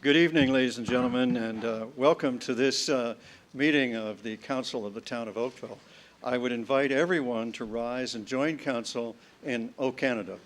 Good evening, ladies and gentlemen, and welcome to this meeting of the Council of the Town of Oakville. I would invite everyone to rise and join Council in O Canada.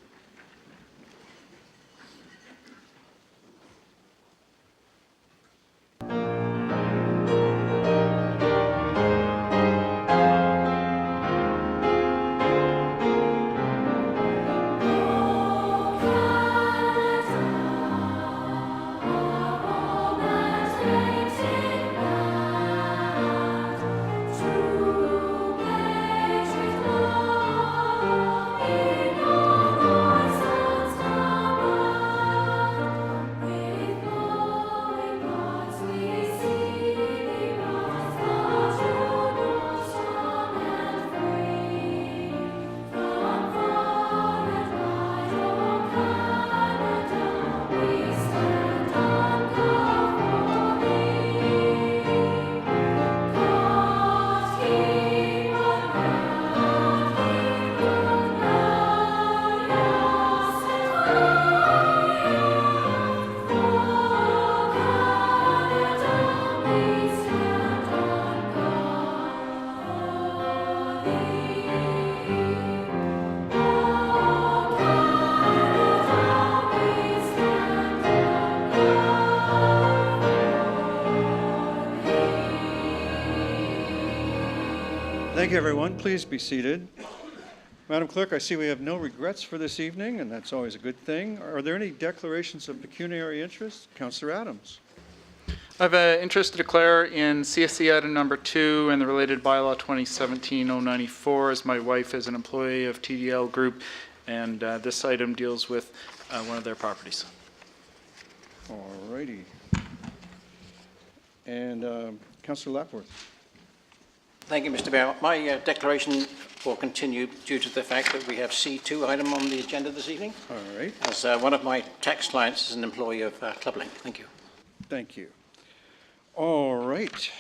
Thank you, everyone. Please be seated. Madam Clerk, I see we have no regrets for this evening, and that's always a good thing. Are there any declarations of pecuniary interest? Councillor Adams. I have an interest to declare in CSC item number 2 and the related bylaw 2017-094, as my wife is an employee of TDL Group, and this item deals with one of their properties. All righty. And Councillor Lapworth. Thank you, Mr. Mayor. My declaration will continue due to the fact that we have C2 item on the agenda this evening. All right. As one of my tax clients is an employee of Clublink. Thank you. Thank you. All right.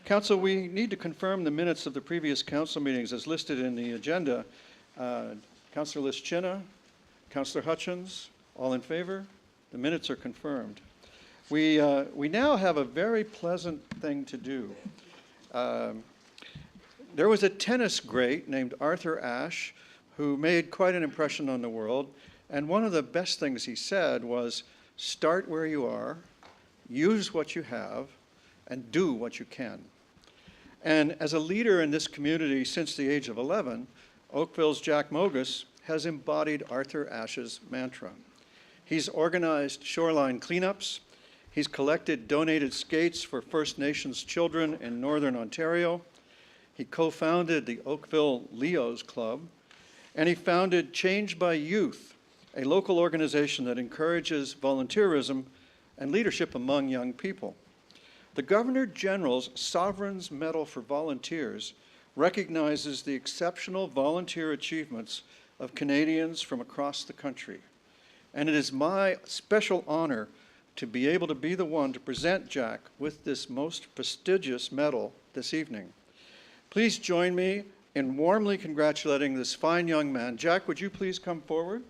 Council, we need to confirm the minutes of the previous council meetings as listed in the agenda. Councillor Lischina, Councillor Hutchins, all in favor? The minutes are confirmed. We now have a very pleasant thing to do. There was a tennis great named Arthur Ashe who made quite an impression on the world, and one of the best things he said was, start where you are, use what you have, and do what you can. And as a leader in this community since the age of 11, Oakville's Jack Mogus has embodied Arthur Ashe's mantra. He's organized shoreline cleanups. He's collected donated skates for First Nations children in Northern Ontario. He co-founded the Oakville Leos Club, and he founded Change by Youth, a local organization that encourages volunteerism and leadership among young people. The Governor General's Sovereign's Medal for Volunteers recognizes the exceptional volunteer achievements of Canadians from across the country. And it is my special honor to be able to be the one to present Jack with this most prestigious medal this evening. Please join me in warmly congratulating this fine young man. Jack, would you please come forward?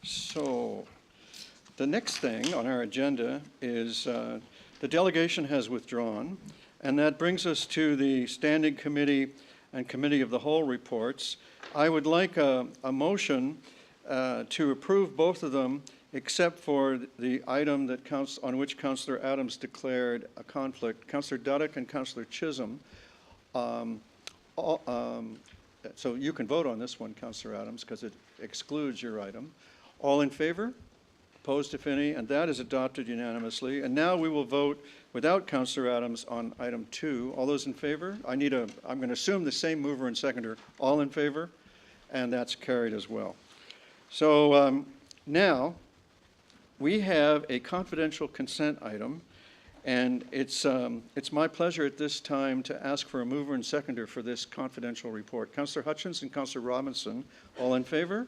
So the next thing on our agenda is the delegation has withdrawn, and that brings us to the Standing Committee and Committee of the Whole reports. I would like a motion to approve both of them, except for the item that on which Councillor Adams declared a conflict. Councillor Duddick and Councillor Chisholm. So you can vote on this one, Councillor Adams, because it excludes your item. All in favor? Opposed, if any? And that is adopted unanimously. And now we will vote without Councillor Adams on item 2. All those in favor? I'm going to assume the same mover and seconder. All in favor? And that's carried as well. So now we have a confidential consent item, And it's my pleasure at this time to ask for a mover and seconder for this confidential report. Councillor Hutchins and Councillor Robinson, all in favor?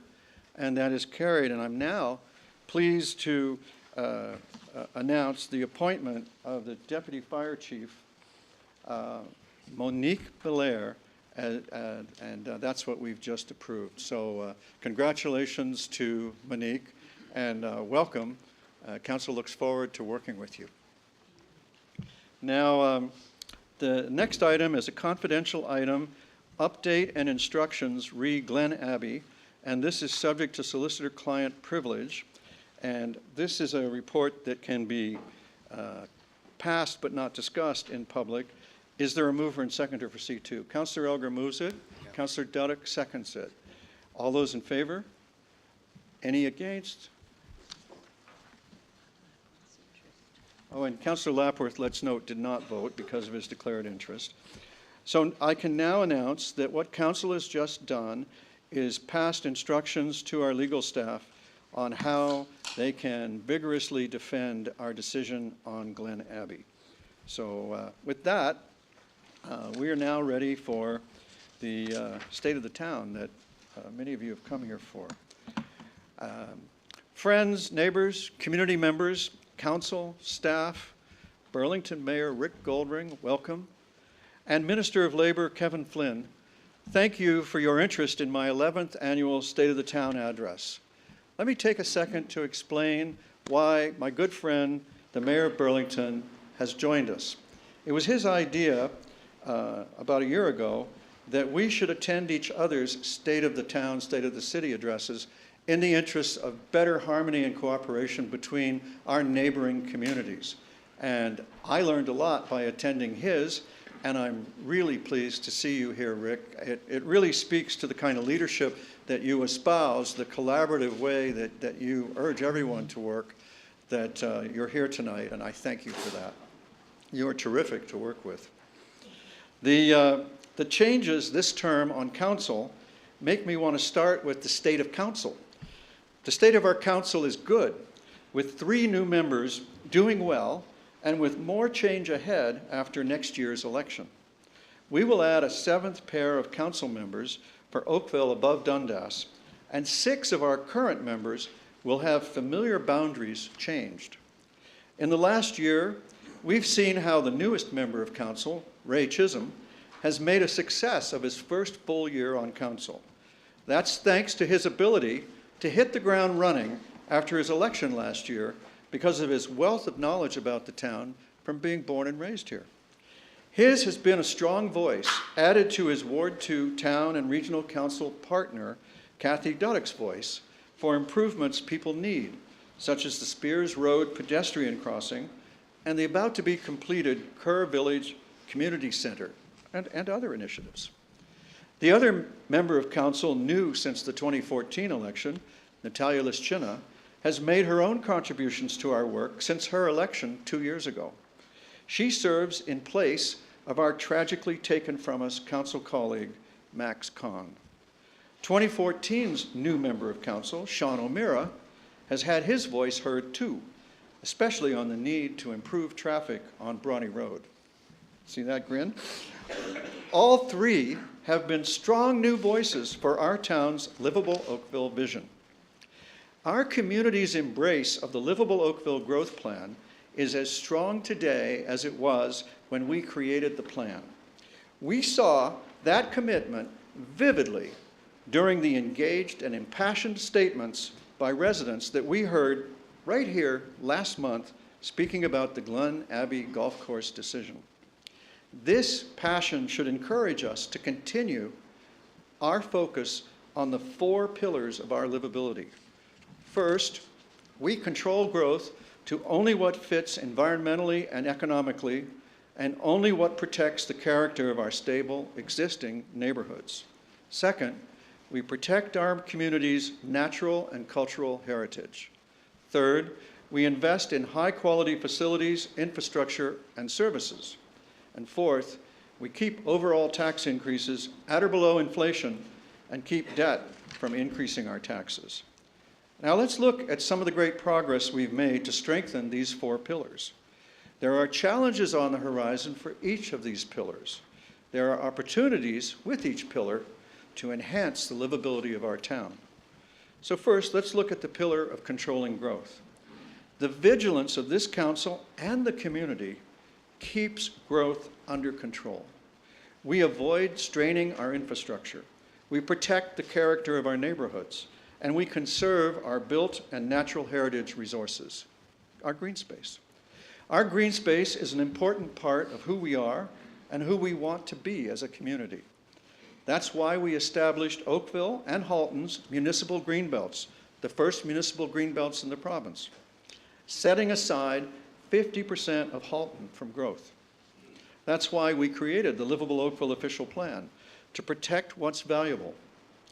And that is carried. And I'm now pleased to announce the appointment of the Deputy Fire Chief, Monique Belair, and that's what we've just approved. So congratulations to Monique, and welcome. Council looks forward to working with you. Now, the next item is a confidential item, update and instructions re Glen Abbey, and this is subject to solicitor-client privilege, and this is a report that can be passed but not discussed in public. Is there a mover and seconder for C2? Councillor Elgar moves it. Yeah. Councillor Duddick seconds it. All those in favor? Any against? Oh, and Councillor Lapworth, let's note, did not vote because of his declared interest. So I can now announce that what Council has just done is passed instructions to our legal staff on how they can vigorously defend our decision on Glen Abbey. So with that, we are now ready for the state of the town that many of you have come here for. Friends, neighbors, community members, council, staff, Burlington Mayor Rick Goldring, welcome, and Minister of Labor Kevin Flynn, thank you for your interest in my 11th annual State of the Town address. Let me take a second to explain why my good friend, the Mayor of Burlington, has joined us. It was his idea about a year ago that we should attend each other's State of the Town, State of the City addresses in the interests of better harmony and cooperation between our neighboring communities. And I learned a lot by attending his, and I'm really pleased to see you here, Rick. It really speaks to the kind of leadership that you espouse, the collaborative way that you urge everyone to work, that you're here tonight, and I thank you for that. You are terrific to work with. The changes this term on council make me want to start with the state of council. The state of our council is good, with 3 new members doing well, and with more change ahead after next year's election. We will add a 7th pair of council members for Oakville above Dundas, and 6 of our current members will have familiar boundaries changed. In the last year, we've seen how the newest member of council, Ray Chisholm, has made a success of his first full year on council. That's thanks to his ability to hit the ground running after his election last year because of his wealth of knowledge about the town from being born and raised here. His has been a strong voice added to his Ward 2 town and regional council partner, Kathy Duddick's voice, for improvements people need, such as the Spears Road pedestrian crossing and the about to be completed Kerr Village Community Center and other initiatives. The other member of council new since the 2014 election, Natalia Lischina, has made her own contributions to our work since her election 2 years ago. She serves in place of our tragically taken from us council colleague, Max Kahn. 2014's new member of council, Sean O'Meara, has had his voice heard too, especially on the need to improve traffic on Bronte Road. See that grin? All 3 have been strong new voices for our town's Livable Oakville vision. Our community's embrace of the Livable Oakville Growth Plan is as strong today as it was when we created the plan. We saw that commitment vividly during the engaged and impassioned statements by residents that we heard right here last month speaking about the Glen Abbey Golf Course decision. This passion should encourage us to continue our focus on the 4 pillars of our livability. First, we control growth to only what fits environmentally and economically, and only what protects the character of our stable, existing neighborhoods. Second, we protect our community's natural and cultural heritage. Third, we invest in high-quality facilities, infrastructure, and services. And fourth, we keep overall tax increases at or below inflation and keep debt from increasing our taxes. Now let's look at some of the great progress we've made to strengthen these 4 pillars. There are challenges on the horizon for each of these pillars. There are opportunities with each pillar to enhance the livability of our town. So first, let's look at the pillar of controlling growth. The vigilance of this council and the community keeps growth under control. We avoid straining our infrastructure. We protect the character of our neighborhoods, and we conserve our built and natural heritage resources, our green space. Our green space is an important part of who we are and who we want to be as a community. That's why we established Oakville and Halton's municipal greenbelts, the first municipal greenbelts in the province, setting aside 50% of Halton from growth. That's why we created the Livable Oakville official plan, to protect what's valuable,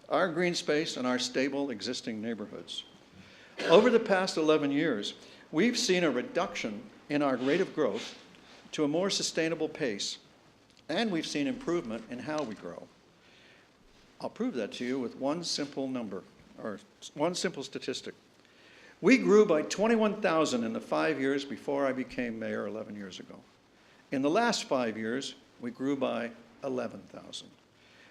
our green space and our stable existing neighborhoods. Over the past 11 years, we've seen a reduction in our rate of growth to a more sustainable pace, and we've seen improvement in how we grow. I'll prove that to you with one simple number, or one simple statistic. We grew by 21,000 in the 5 years before I became mayor 11 years ago. In the last 5 years, we grew by 11,000.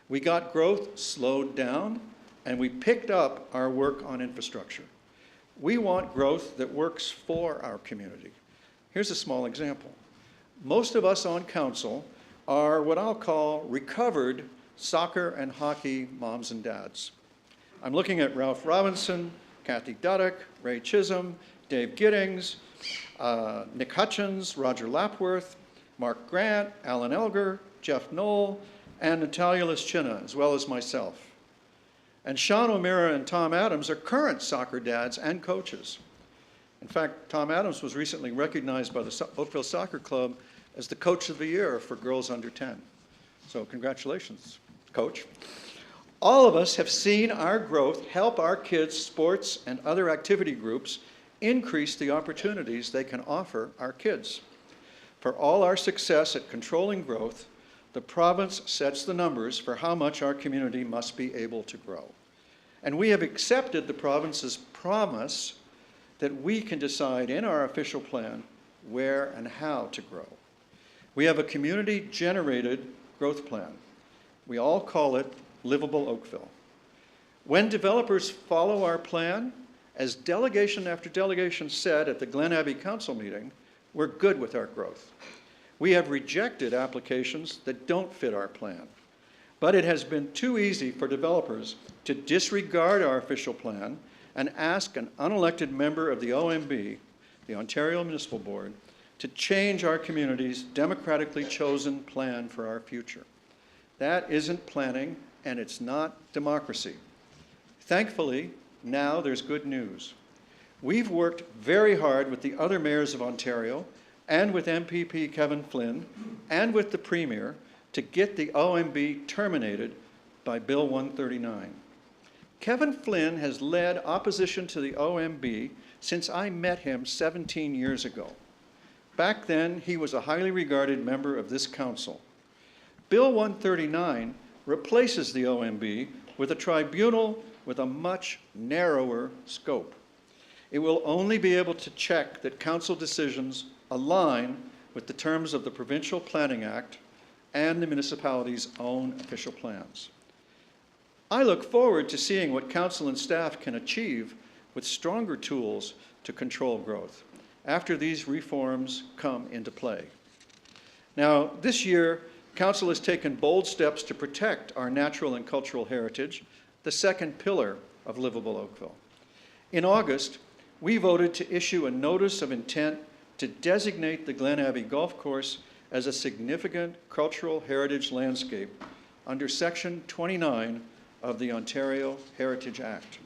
We got growth slowed down, and we picked up our work on infrastructure. We want growth that works for our community. Here's a small example. Most of us on council are what I'll call recovered soccer and hockey moms and dads. I'm looking at Ralph Robinson, Kathy Duddick, Ray Chisholm, Dave Giddings, Nick Hutchins, Roger Lapworth, Mark Grant, Alan Elger, Jeff Knoll, and Natalia Lischina, as well as myself. And Sean O'Meara and Tom Adams are current soccer dads and coaches. In fact, Tom Adams was recently recognized by the Oakville Soccer Club as the Coach of the Year for girls under 10. So congratulations, Coach. All of us have seen our growth help our kids' sports and other activity groups increase the opportunities they can offer our kids. For all our success at controlling growth, the province sets the numbers for how much our community must be able to grow. And we have accepted the province's promise that we can decide in our official plan where and how to grow. We have a community-generated growth plan. We all call it Livable Oakville. When developers follow our plan, as delegation after delegation said at the Glen Abbey Council meeting, we're good with our growth. We have rejected applications that don't fit our plan. But it has been too easy for developers to disregard our official plan and ask an unelected member of the OMB, the Ontario Municipal Board, to change our community's democratically chosen plan for our future. That isn't planning, and it's not democracy. Thankfully, now there's good news. We've worked very hard with the other mayors of Ontario and with MPP Kevin Flynn and with the Premier to get the OMB terminated by Bill 139. Kevin Flynn has led opposition to the OMB since I met him 17 years ago. Back then, he was a highly regarded member of this council. Bill 139 replaces the OMB with a tribunal with a much narrower scope. It will only be able to check that council decisions align with the terms of the Provincial Planning Act and the municipality's own official plans. I look forward to seeing what council and staff can achieve with stronger tools to control growth after these reforms come into play. Now, this year, council has taken bold steps to protect our natural and cultural heritage, the second pillar of Livable Oakville. In August, we voted to issue a notice of intent to designate the Glen Abbey Golf Course as a significant cultural heritage landscape under Section 29 of the Ontario Heritage Act.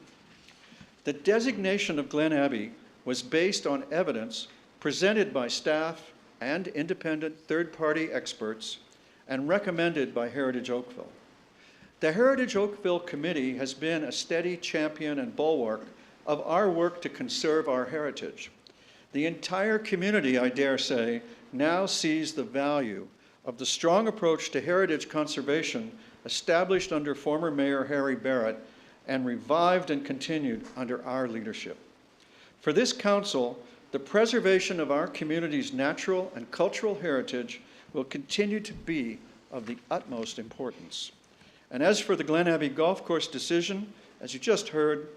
The designation of Glen Abbey was based on evidence presented by staff and independent third-party experts and recommended by Heritage Oakville. The Heritage Oakville Committee has been a steady champion and bulwark of our work to conserve our heritage. The entire community, I dare say, now sees the value of the strong approach to heritage conservation established under former Mayor Harry Barrett and revived and continued under our leadership. For this council, The preservation of our community's natural and cultural heritage will continue to be of the utmost importance. And as for the Glen Abbey Golf Course decision, as you just heard,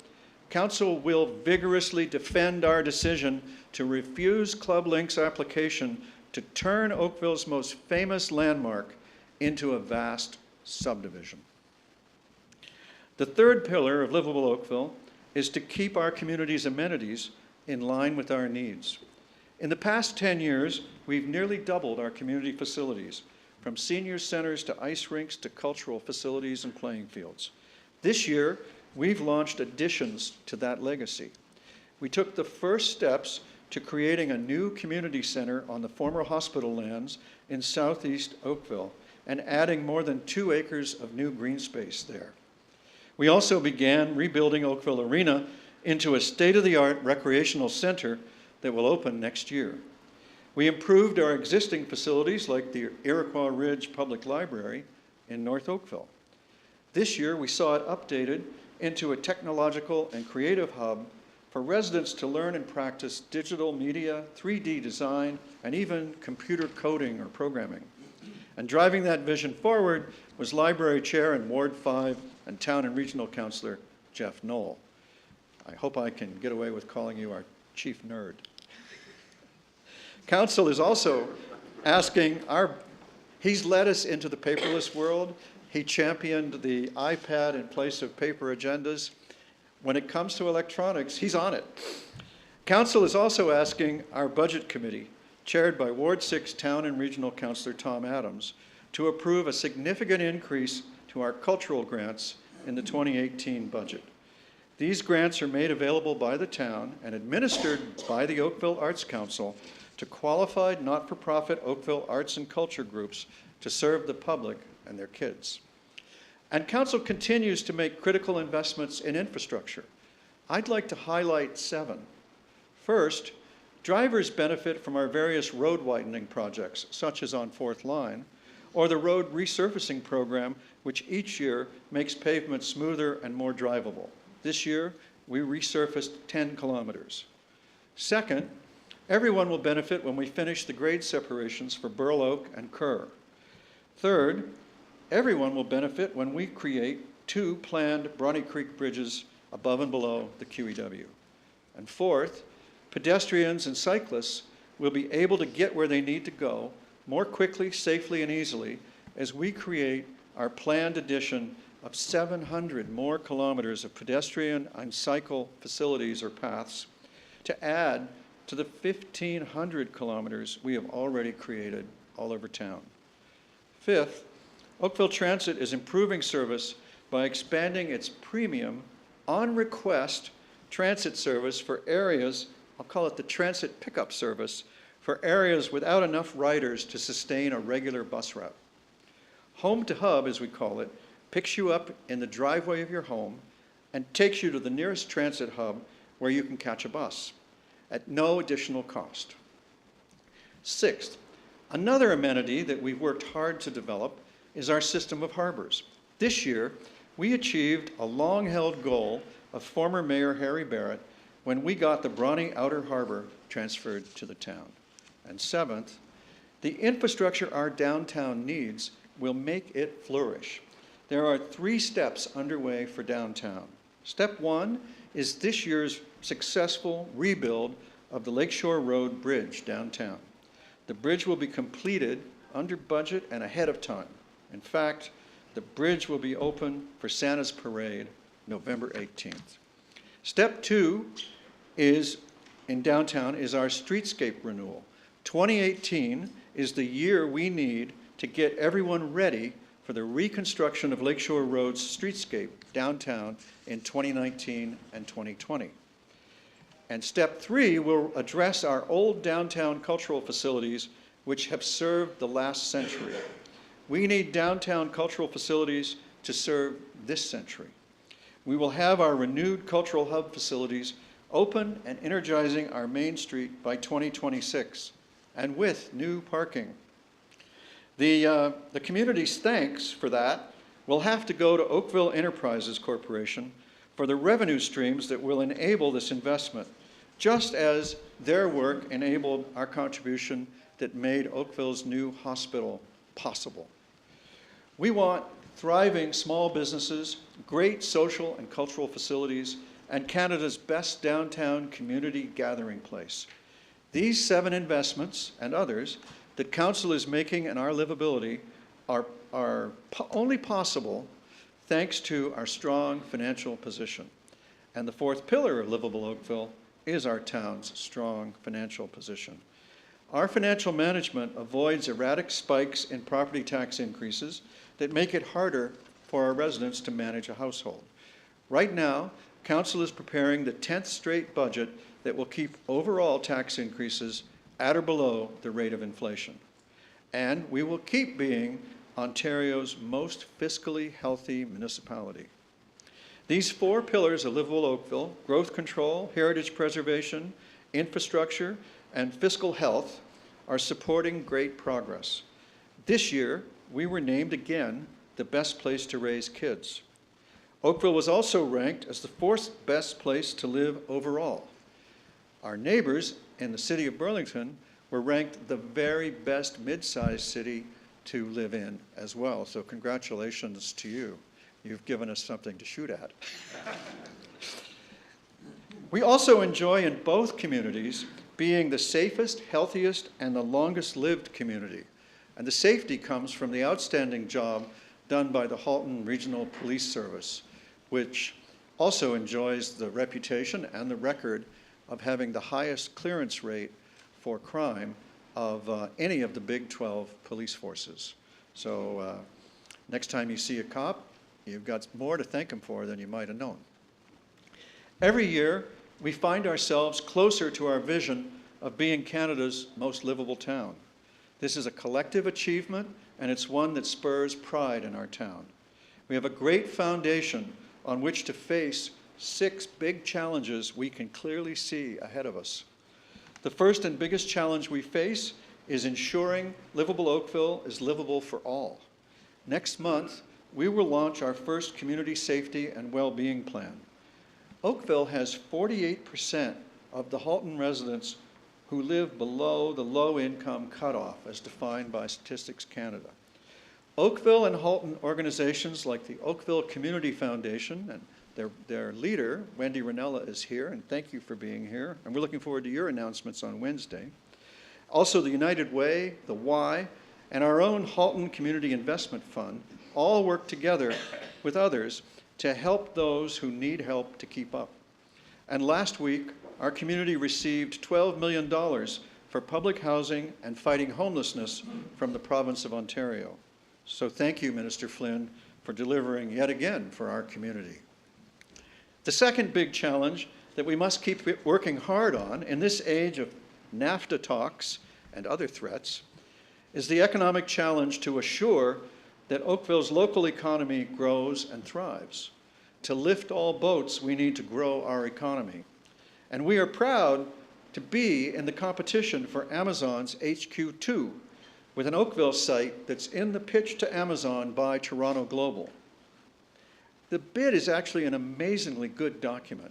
Council will vigorously defend our decision to refuse Club Link's application to turn Oakville's most famous landmark into a vast subdivision. The third pillar of Livable Oakville is to keep our community's amenities in line with our needs. In the past 10 years, we've nearly doubled our community facilities, from senior centers to ice rinks to cultural facilities and playing fields. This year, we've launched additions to that legacy. We took the first steps to creating a new community center on the former hospital lands in southeast Oakville and adding more than 2 acres of new green space there. We also began rebuilding Oakville Arena into a state-of-the-art recreational center that will open next year. We improved our existing facilities like the Iroquois Ridge Public Library in North Oakville. This year, we saw it updated into a technological and creative hub for residents to learn and practice digital media, 3D design, and even computer coding or programming. And driving that vision forward was Library Chair in Ward 5 and Town and Regional Councilor Jeff Knoll. I hope I can get away with calling you our chief nerd. Council is also asking he's led us into the paperless world. He championed the iPad in place of paper agendas. When it comes to electronics, he's on it. Council is also asking our Budget Committee, chaired by Ward 6 Town and Regional Councilor Tom Adams, to approve a significant increase to our cultural grants in the 2018 budget. These grants are made available by the town and administered by the Oakville Arts Council to qualified not-for-profit Oakville arts and culture groups to serve the public and their kids. And Council continues to make critical investments in infrastructure. I'd like to highlight 7. First, drivers benefit from our various road widening projects, such as on 4th Line, or the road resurfacing program, which each year makes pavement smoother and more drivable. This year, we resurfaced 10 kilometers. Second, everyone will benefit when we finish the grade separations for Burl Oak and Kerr. Third, everyone will benefit when we create 2 planned Bronte Creek bridges above and below the QEW. And fourth, pedestrians and cyclists will be able to get where they need to go more quickly, safely, and easily as we create our planned addition of 700 more kilometers of pedestrian and cycle facilities or paths to add to the 1,500 kilometers we have already created all over town. Fifth, Oakville Transit is improving service by expanding its premium, on-request transit service for areas, I'll call it the transit pickup service, for areas without enough riders to sustain a regular bus route. Home to Hub, as we call it, picks you up in the driveway of your home and takes you to the nearest transit hub where you can catch a bus at no additional cost. Sixth, another amenity that we've worked hard to develop is our system of harbors. This year, we achieved a long-held goal of former Mayor Harry Barrett when we got the Bronte Outer Harbor transferred to the town. And seventh, the infrastructure our downtown needs will make it flourish. There are 3 steps underway for downtown. Step 1 is this year's successful rebuild of the Lakeshore Road Bridge downtown. The bridge will be completed under budget and ahead of time. In fact, the bridge will be open for Santa's Parade November 18th. Step 2 in downtown is our streetscape renewal. 2018 is the year we need to get everyone ready for the reconstruction of Lakeshore Road's streetscape downtown in 2019 and 2020. And step 3 will address our old downtown cultural facilities which have served the last century. We need downtown cultural facilities to serve this century. We will have our renewed cultural hub facilities open and energizing our Main Street by 2026, and with new parking. The community's thanks for that will have to go to Oakville Enterprises Corporation for the revenue streams that will enable this investment, just as their work enabled our contribution that made Oakville's new hospital possible. We want thriving small businesses, great social and cultural facilities, and Canada's best downtown community gathering place. These 7 investments and others that Council is making in our livability are only possible thanks to our strong financial position. And the 4th pillar of Livable Oakville is our town's strong financial position. Our financial management avoids erratic spikes in property tax increases that make it harder for our residents to manage a household. Right now, Council is preparing the 10th straight budget that will keep overall tax increases at or below the rate of inflation. And we will keep being Ontario's most fiscally healthy municipality. These 4 pillars of Livable Oakville, growth control, heritage preservation, infrastructure, and fiscal health, are supporting great progress. This year, we were named again the best place to raise kids. Oakville was also ranked as the 4th best place to live overall. Our neighbors in the city of Burlington were ranked the very best mid-sized city to live in as well. So congratulations to you. You've given us something to shoot at. We also enjoy in both communities being the safest, healthiest, and the longest lived community. And the safety comes from the outstanding job done by the Halton Regional Police Service, which also enjoys the reputation and the record of having the highest clearance rate for crime of any of the Big 12 police forces. So next time you see a cop, you've got more to thank him for than you might have known. Every year, we find ourselves closer to our vision of being Canada's most livable town. This is a collective achievement, and it's one that spurs pride in our town. We have a great foundation on which to face 6 big challenges we can clearly see ahead of us. The first and biggest challenge we face is ensuring Livable Oakville is livable for all. Next month, we will launch our first community safety and well-being plan. Oakville has 48% of the Halton residents who live below the low-income cutoff as defined by Statistics Canada. Oakville and Halton organizations like the Oakville Community Foundation and their leader, Wendy Ranella, is here, and thank you for being here. And we're looking forward to your announcements on Wednesday. Also, the United Way, the Y, and our own Halton Community Investment Fund all work together with others to help those who need help to keep up. And last week, our community received $12 million for public housing and fighting homelessness from the province of Ontario. So thank you, Minister Flynn, for delivering yet again for our community. The second big challenge that we must keep working hard on in this age of NAFTA talks and other threats is the economic challenge to assure that Oakville's local economy grows and thrives. To lift all boats, we need to grow our economy. And we are proud to be in the competition for Amazon's HQ2 with an Oakville site that's in the pitch to Amazon by Toronto Global. The bid is actually an amazingly good document,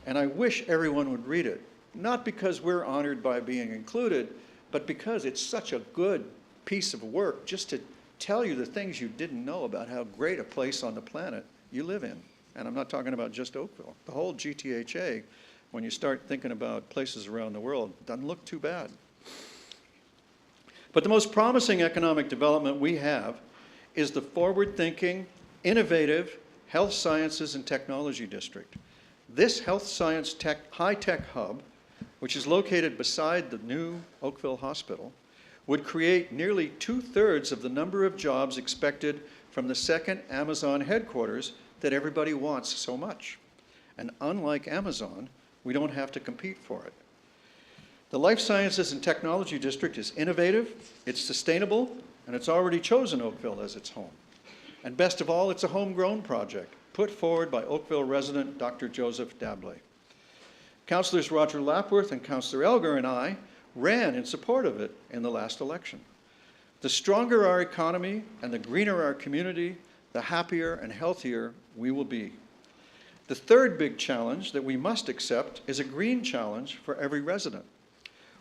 and I wish everyone would read it, not because we're honored by being included, but because it's such a good piece of work just to tell you the things you didn't know about how great a place on the planet you live in. And I'm not talking about just Oakville. The whole GTHA, when you start thinking about places around the world, doesn't look too bad. But the most promising economic development we have is the forward-thinking, innovative Health Sciences and Technology District. This health science high-tech hub, which is located beside the new Oakville Hospital, would create nearly 2/3 of the number of jobs expected from the second Amazon headquarters that everybody wants so much. And unlike Amazon, we don't have to compete for it. The Life Sciences and Technology District is innovative, it's sustainable, and it's already chosen Oakville as its home. And best of all, it's a homegrown project put forward by Oakville resident Dr. Joseph Dablé. Councillors Roger Lapworth and Councillor Elgar and I ran in support of it in the last election. The stronger our economy and the greener our community, the happier and healthier we will be. The third big challenge that we must accept is a green challenge for every resident.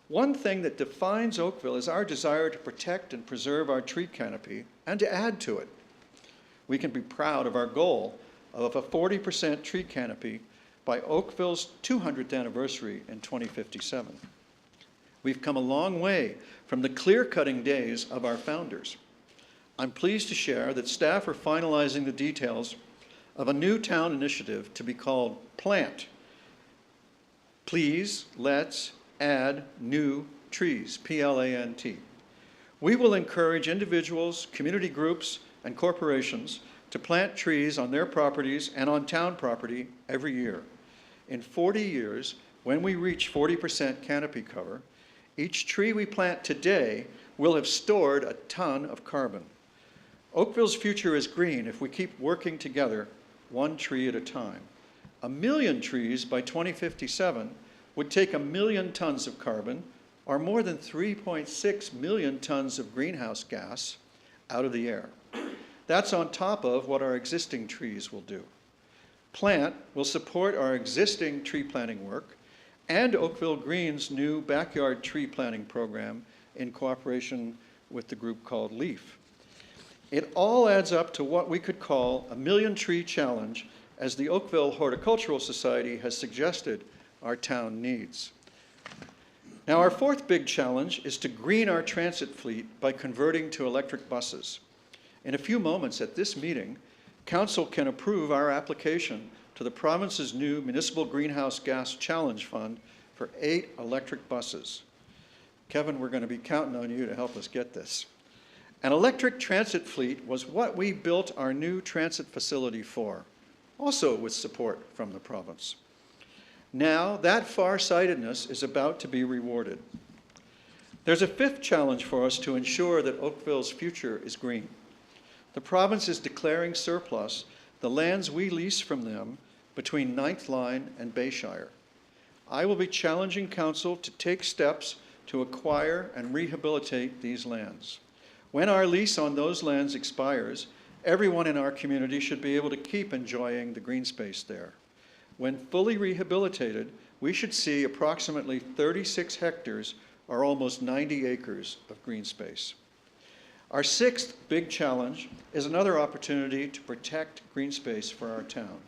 One thing that defines Oakville is our desire to protect and preserve our tree canopy and to add to it. We can be proud of our goal of a 40% tree canopy by Oakville's 200th anniversary in 2057. We've come a long way from the clear-cutting days of our founders. I'm pleased to share that staff are finalizing the details of a new town initiative to be called Plant. Please, let's add new trees, P-L-A-N-T. We will encourage individuals, community groups, and corporations to plant trees on their properties and on town property every year. In 40 years, when we reach 40% canopy cover, each tree we plant today will have stored a ton of carbon. Oakville's future is green if we keep working together, one tree at a time. 1 million trees by 2057 would take 1 million tons of carbon, or more than 3.6 million tons of greenhouse gas, out of the air. That's on top of what our existing trees will do. Plant will support our existing tree planting work and Oakville Green's new backyard tree planting program in cooperation with the group called LEAF. It all adds up to what we could call a 1 million tree challenge, as the Oakville Horticultural Society has suggested our town needs. Now, our fourth big challenge is to green our transit fleet by converting to electric buses. In a few moments at this meeting, Council can approve our application to the province's new Municipal Greenhouse Gas Challenge Fund for 8 electric buses. Kevin, we're going to be counting on you to help us get this. An electric transit fleet was what we built our new transit facility for, also with support from the province. Now, that far-sightedness is about to be rewarded. There's a fifth challenge for us to ensure that Oakville's future is green. The province is declaring surplus the lands we lease from them between Ninth Line and Bayshire. I will be challenging Council to take steps to acquire and rehabilitate these lands. When our lease on those lands expires, everyone in our community should be able to keep enjoying the green space there. When fully rehabilitated, we should see approximately 36 hectares, or almost 90 acres, of green space. Our sixth big challenge is another opportunity to protect green space for our town.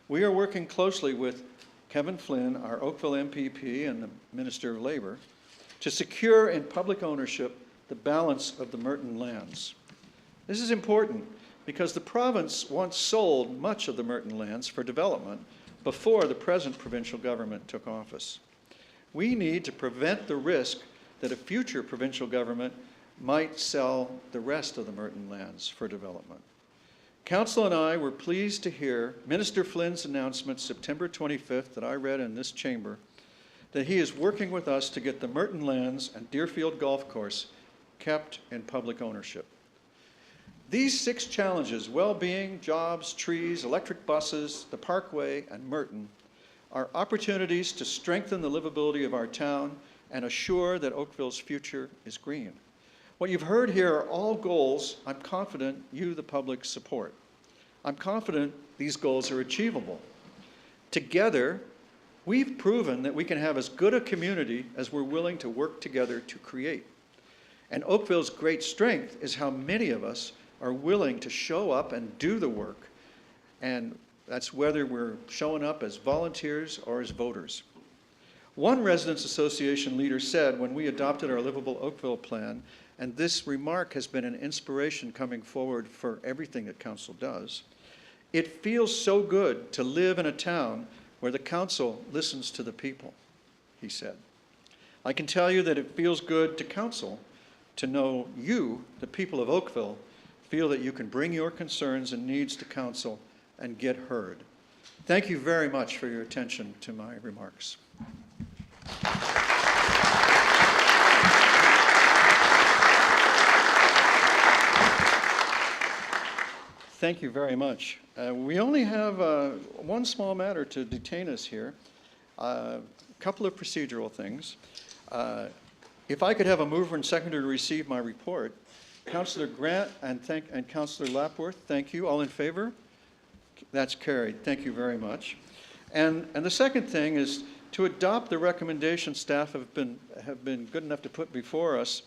We are working closely with Kevin Flynn, our Oakville MPP and the Minister of Labor, to secure in public ownership the balance of the Merton lands. This is important because the province once sold much of the Merton lands for development before the present provincial government took office. We need to prevent the risk that a future provincial government might sell the rest of the Merton lands for development. Council and I were pleased to hear Minister Flynn's announcement September 25th that I read in this chamber, that he is working with us to get the Merton lands and Deerfield Golf Course kept in public ownership. These 6 challenges, well-being, jobs, trees, electric buses, the Parkway, and Merton, are opportunities to strengthen the livability of our town and assure that Oakville's future is green. What you've heard here are all goals I'm confident you, the public, support. I'm confident these goals are achievable. Together, we've proven that we can have as good a community as we're willing to work together to create. And Oakville's great strength is how many of us are willing to show up and do the work. And that's whether we're showing up as volunteers or as voters. One residents association leader said when we adopted our Livable Oakville plan, and this remark has been an inspiration coming forward for everything that council does, it feels so good to live in a town where the council listens to the people, he said. I can tell you that it feels good to council to know you, the people of Oakville, feel that you can bring your concerns and needs to council and get heard. Thank you very much for your attention to my remarks. Thank you very much. We only have one small matter to detain us here, a couple of procedural things. If I could have a mover and seconder to receive my report. Councillor Grant and Councillor Lapworth, thank you. All in favor? That's carried. Thank you very much. And the second thing is to adopt the recommendation staff have been good enough to put before us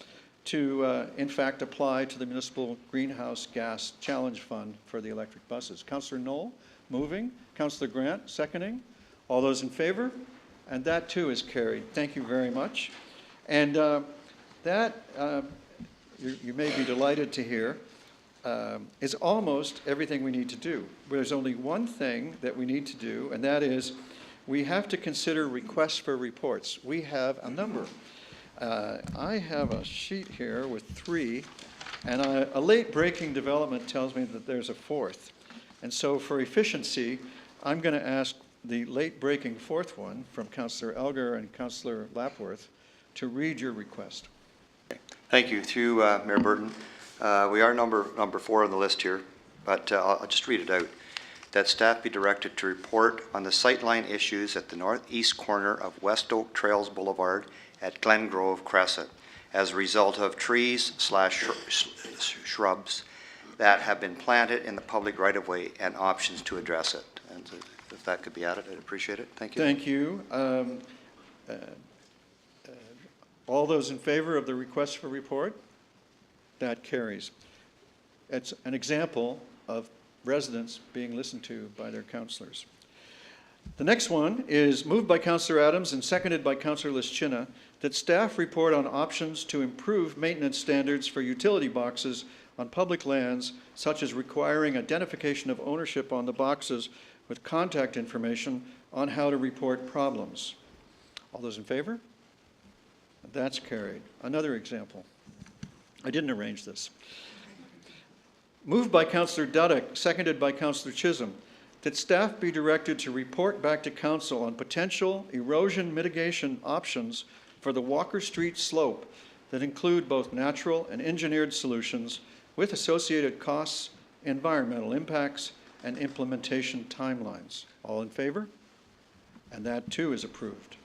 to, in fact, apply to the Municipal Greenhouse Gas Challenge Fund for the electric buses. Councillor Knoll, moving. Councillor Grant, seconding. All those in favor? And that too is carried. Thank you very much. And that, you may be delighted to hear, is almost everything we need to do. There's only one thing that we need to do, and that is we have to consider requests for reports. We have a number. I have a sheet here with 3, and a late-breaking development tells me that there's a 4th. And so for efficiency, I'm going to ask the late-breaking 4th one from Councillor Elgar and Councillor Lapworth to read your request. Thank you. Through Mayor Burton, we are number 4 on the list here, but I'll just read it out. That staff be directed to report on the sightline issues at the northeast corner of West Oak Trails Boulevard at Glen Grove Crescent as a result of trees/shrubs that have been planted in the public right-of-way and options to address it. And if that could be added, I'd appreciate it. Thank you. Thank you. All those in favor of the request for report? That carries. It's an example of residents being listened to by their councillors. The next one is moved by Councillor Adams and seconded by Councillor Lischina that staff report on options to improve maintenance standards for utility boxes on public lands, such as requiring identification of ownership on the boxes with contact information on how to report problems. All those in favor? That's carried. Another example. I didn't arrange this. Moved by Councillor Dudek, seconded by Councillor Chisholm, that staff be directed to report back to council on potential erosion mitigation options for the Walker Street slope that include both natural and engineered solutions with associated costs, environmental impacts, and implementation timelines. All in favor? And that too is approved.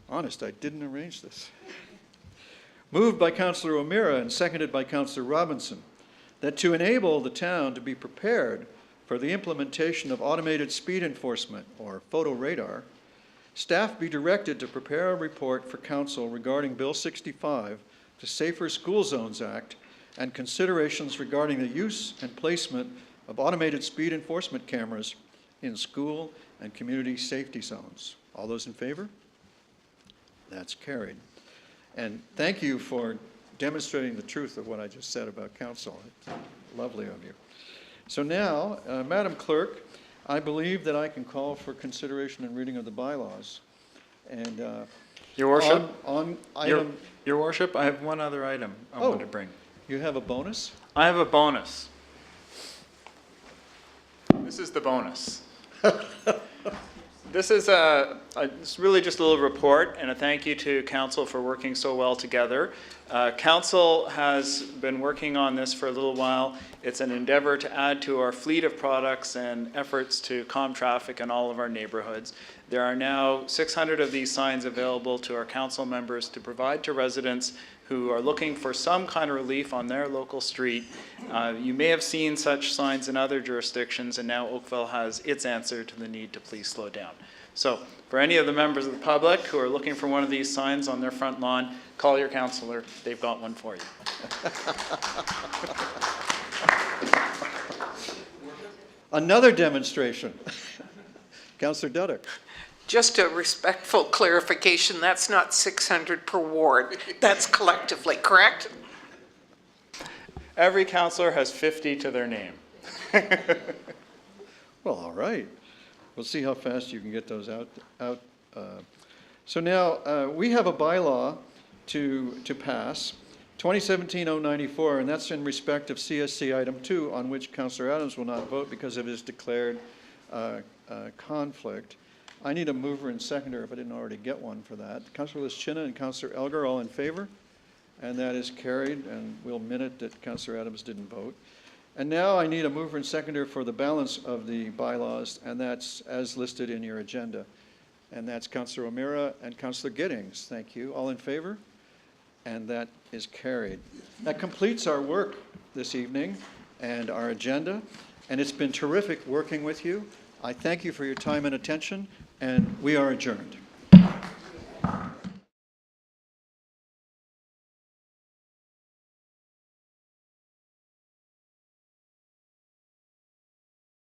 Honest, I didn't arrange this. Moved by Councillor O'Meara and seconded by Councillor Robinson, that to enable the town to be prepared for the implementation of automated speed enforcement, or photo radar, staff be directed to prepare a report for council regarding Bill 65, the Safer School Zones Act, and considerations regarding the use and placement of automated speed enforcement cameras in school and community safety zones. All those in favor? That's carried. And thank you for demonstrating the truth of what I just said about council. It's lovely of you. So now, Madam Clerk, I believe that I can call for consideration and reading of the bylaws. And Your Worship, on item, Your Worship, I have one other item I want to bring. you have a bonus? I have a bonus. This is the bonus. This is it's really just a little report and a thank you to council for working so well together. Council has been working on this for a little while. It's an endeavor to add to our fleet of products and efforts to calm traffic in all of our neighborhoods. There are now 600 of these signs available to our council members to provide to residents who are looking for some kind of relief on their local street. You may have seen such signs in other jurisdictions, and now Oakville has its answer to the need to please slow down. So for any of the members of the public who are looking for one of these signs on their front lawn, call your councillor. They've got one for you. Another demonstration. Councillor Dudek. Just a respectful clarification, that's not 600 per ward. That's collectively, correct? Every councillor has 50 to their name. Well, all right. We'll see how fast you can get those out. So now we have a bylaw to pass, 2017-094, and that's in respect of CSC item 2, on which Councillor Adams will not vote because of his declared conflict. I need a mover and seconder if I didn't already get one for that. Councillor Lischina and Councillor Elgar, all in favor? And that is carried, and we'll minute that Councillor Adams didn't vote. And now I need a mover and seconder for the balance of the bylaws, and that's as listed in your agenda. And that's Councillor O'Meara and Councillor Giddings. Thank you. All in favor? And that is carried. That completes our work this evening and our agenda. and it's been terrific working with you. I thank you for your time and attention, and we are adjourned.